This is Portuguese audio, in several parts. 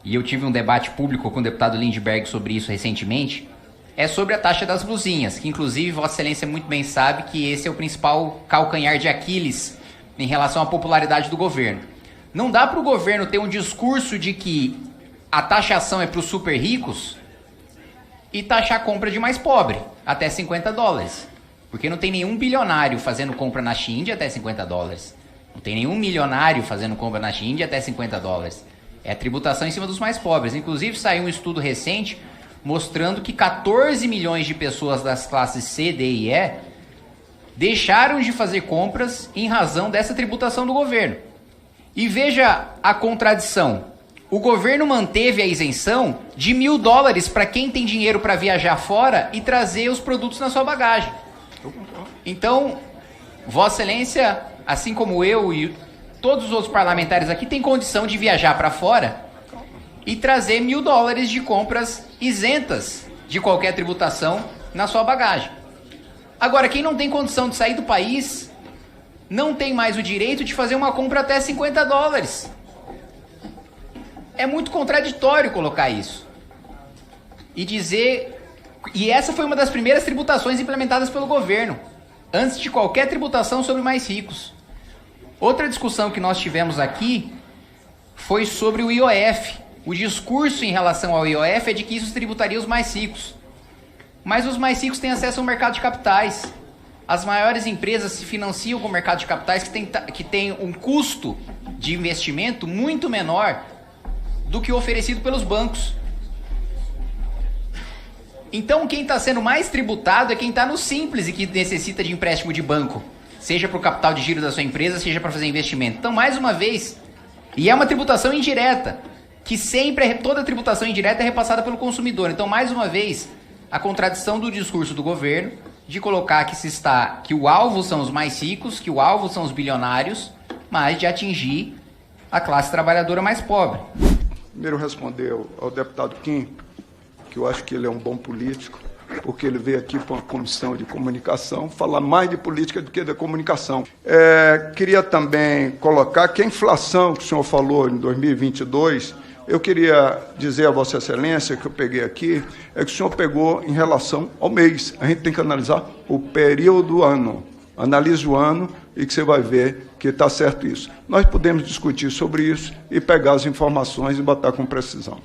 e eu tive um debate público com o deputado Lindbergh sobre isso recentemente, é sobre a taxa das blusinhas, que inclusive Vossa Excelência muito bem sabe que esse é o principal calcanhar de Aquiles em relação à popularidade do governo. Não dá para o governo ter um discurso de que a taxação é para os super ricos e taxar a compra de mais pobre, até $50. Porque não tem nenhum bilionário fazendo compra na China até $50. Não tem nenhum milionário fazendo compra na China até $50. É a tributação em cima dos mais pobres. Inclusive saiu um estudo recente mostrando que 14 milhões de pessoas das classes C, D e E deixaram de fazer compras em razão dessa tributação do governo. E veja a contradição. O governo manteve a isenção de $1.000 para quem tem dinheiro para viajar fora e trazer os produtos na sua bagagem. Então, Vossa Excelência, assim como eu e todos os outros parlamentares aqui, têm condição de viajar para fora e trazer $1.000 de compras isentas de qualquer tributação na sua bagagem. Agora, quem não tem condição de sair do país não tem mais o direito de fazer uma compra até $50. É muito contraditório colocar isso. E essa foi uma das primeiras tributações implementadas pelo governo, antes de qualquer tributação sobre mais ricos. Outra discussão que nós tivemos aqui foi sobre o IOF. O discurso em relação ao IOF é de que isso tributaria os mais ricos. Mas os mais ricos têm acesso ao mercado de capitais. As maiores empresas se financiam com o mercado de capitais que tem um custo de investimento muito menor do que o oferecido pelos bancos. Então quem está sendo mais tributado é quem está no simples e que necessita de empréstimo de banco, seja para o capital de giro da sua empresa, seja para fazer investimento. Então, mais uma vez, e é uma tributação indireta, que sempre, toda tributação indireta é repassada pelo consumidor. Então, mais uma vez, a contradição do discurso do governo de colocar que o alvo são os mais ricos, que o alvo são os bilionários, mas de atingir a classe trabalhadora mais pobre. Primeiro responder ao deputado Kim, que eu acho que ele é um bom político, porque ele veio aqui para uma comissão de comunicação falar mais de política do que de comunicação. Queria também colocar que a inflação que o senhor falou em 2022, eu queria dizer a Vossa Excelência, que eu peguei aqui, é que o senhor pegou em relação ao mês. A gente tem que analisar o período do ano. Analise o ano e que você vai ver que está certo isso. Nós podemos discutir sobre isso e pegar as informações e botar com precisão.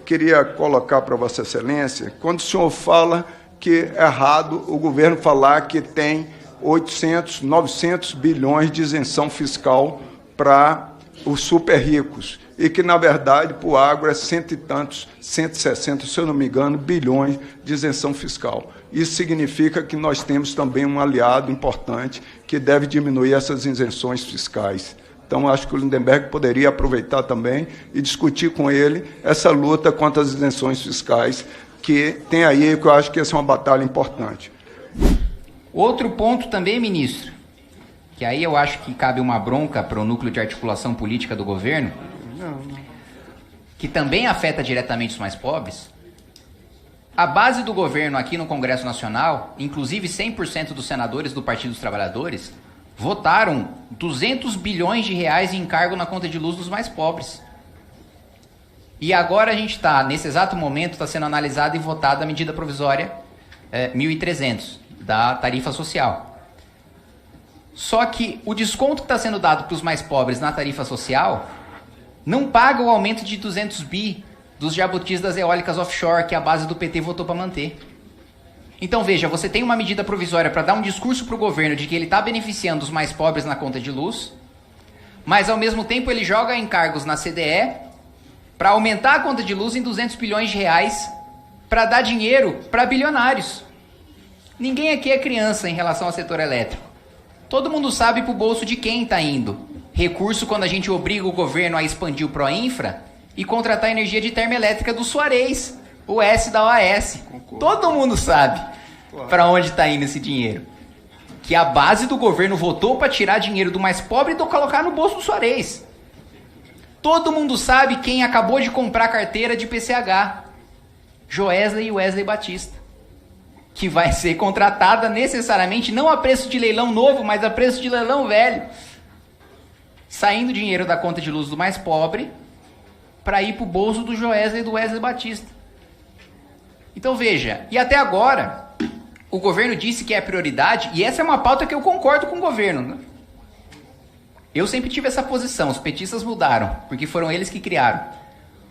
Queria colocar para Vossa Excelência, quando o senhor fala que é errado o governo falar que tem 800, 900 bilhões de isenção fiscal para os super ricos, e que, na verdade, para o agro é cento e tantos, 160, se eu não me engano, bilhões de isenção fiscal. Isso significa que nós temos também um aliado importante que deve diminuir essas isenções fiscais. Então, acho que o Lindbergh poderia aproveitar também e discutir com ele essa luta contra as isenções fiscais que tem aí, que eu acho que essa é uma batalha importante. Outro ponto também, ministro, que aí eu acho que cabe uma bronca para o núcleo de articulação política do governo, que também afeta diretamente os mais pobres. A base do governo aqui no Congresso Nacional, inclusive 100% dos senadores do Partido dos Trabalhadores, votaram 200 bilhões de reais em encargo na conta de luz dos mais pobres. E agora a gente está, nesse exato momento, está sendo analisada e votada a medida provisória 1.300 da tarifa social. Só que o desconto que está sendo dado para os mais pobres na tarifa social não paga o aumento de 200 bi dos jabutis das eólicas offshore que a base do PT votou para manter. Então veja, você tem uma medida provisória para dar um discurso para o governo de que ele está beneficiando os mais pobres na conta de luz, mas ao mesmo tempo ele joga encargos na CDE para aumentar a conta de luz em 200 bilhões de reais para dar dinheiro para bilionários. Ninguém aqui é criança em relação ao setor elétrico. Todo mundo sabe para o bolso de quem está indo. Recurso quando a gente obriga o governo a expandir o Proinfra e contratar energia de termoelétrica do Suarez, o S da OAS. Todo mundo sabe para onde está indo esse dinheiro. Que a base do governo votou para tirar dinheiro do mais pobre e colocar no bolso do Suarez. Todo mundo sabe quem acabou de comprar carteira de PCH. Joesley e Wesley Batista. Que vai ser contratada necessariamente não a preço de leilão novo, mas a preço de leilão velho. Saindo dinheiro da conta de luz do mais pobre para ir para o bolso do Joesley e do Wesley Batista. Então veja, e até agora, o governo disse que é prioridade, e essa é uma pauta que eu concordo com o governo, né? Eu sempre tive essa posição, os petistas mudaram, porque foram eles que criaram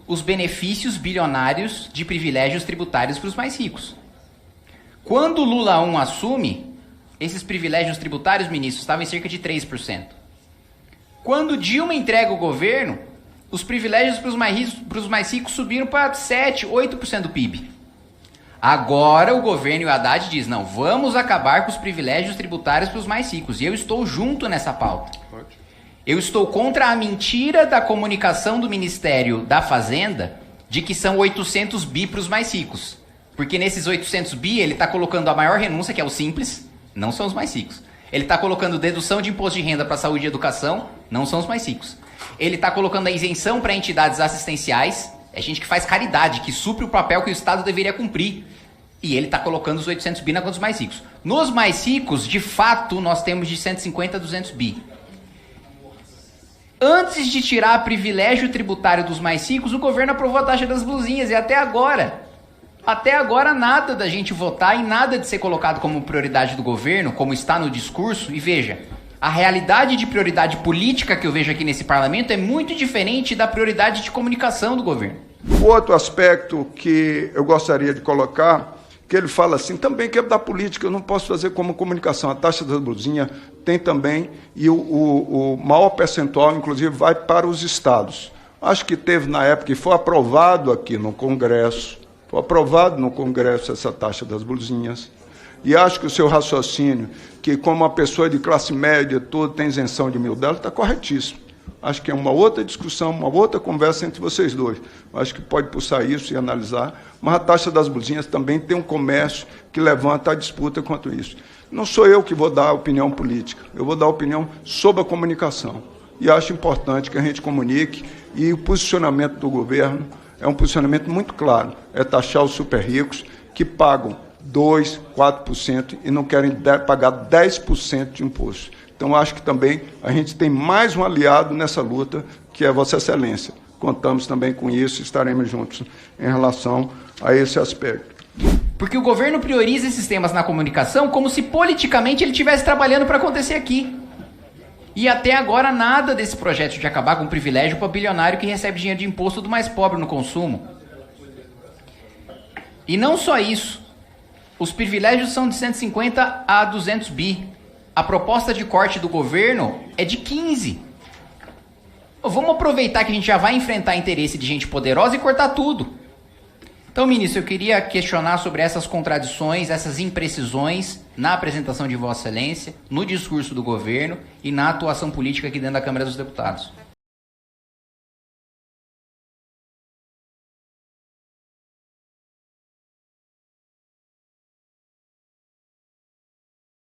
os benefícios bilionários de privilégios tributários para os mais ricos. Quando o Lula 1 assume, esses privilégios tributários, ministro, estavam em cerca de 3%. Quando Dilma entrega o governo, os privilégios para os mais ricos subiram para 7%, 8% do PIB. Agora o governo e o Haddad diz, não, vamos acabar com os privilégios tributários para os mais ricos. E eu estou junto nessa pauta. Eu estou contra a mentira da comunicação do Ministério da Fazenda de que são 800 bi para os mais ricos. Porque nesses 800 bi ele está colocando a maior renúncia, que é o Simples, não são os mais ricos. Ele está colocando dedução de imposto de renda para saúde e educação, não são os mais ricos. Ele está colocando a isenção para entidades assistenciais, é gente que faz caridade, que supre o papel que o Estado deveria cumprir. E ele está colocando os 800 bi na conta dos mais ricos. Nos mais ricos, de fato, nós temos de 150 a 200 bi. Antes de tirar privilégio tributário dos mais ricos, o governo aprovou a taxa das blusinhas. E até agora nada da gente votar e nada de ser colocado como prioridade do governo, como está no discurso. E veja, a realidade de prioridade política que eu vejo aqui nesse parlamento é muito diferente da prioridade de comunicação do governo. Outro aspecto que eu gostaria de colocar, que ele fala assim, também que é da política, eu não posso fazer como comunicação. A taxa da blusinha tem também, e o maior percentual, inclusive, vai para os estados. Acho que teve na época, e foi aprovado aqui no Congresso, essa taxa das blusinhas, e acho que o seu raciocínio, que como uma pessoa de classe média, tudo tem isenção de $1.000, está corretíssimo. Acho que é uma outra discussão, uma outra conversa entre vocês dois. Acho que pode pulsar isso e analisar, mas a taxa das blusinhas também tem um comércio que levanta a disputa quanto isso. Não sou eu que vou dar a opinião política, eu vou dar a opinião sobre a comunicação. E acho importante que a gente comunique, e o posicionamento do governo é um posicionamento muito claro, é taxar os super ricos que pagam 2%, 4% e não querem pagar 10% de imposto. Então, acho que também a gente tem mais um aliado nessa luta, que é Vossa Excelência. Contamos também com isso, estaremos juntos em relação a esse aspecto. Porque o governo prioriza esses temas na comunicação como se politicamente ele estivesse trabalhando para acontecer aqui. E até agora nada desse projeto de acabar com o privilégio para bilionário que recebe dinheiro de imposto do mais pobre no consumo. E não só isso. Os privilégios são de 150 a 200 bi. A proposta de corte do governo é de 15. Vamos aproveitar que a gente já vai enfrentar interesse de gente poderosa e cortar tudo. Então, ministro, eu queria questionar sobre essas contradições, essas imprecisões na apresentação de Vossa Excelência, no discurso do governo e na atuação política aqui dentro da Câmara dos Deputados.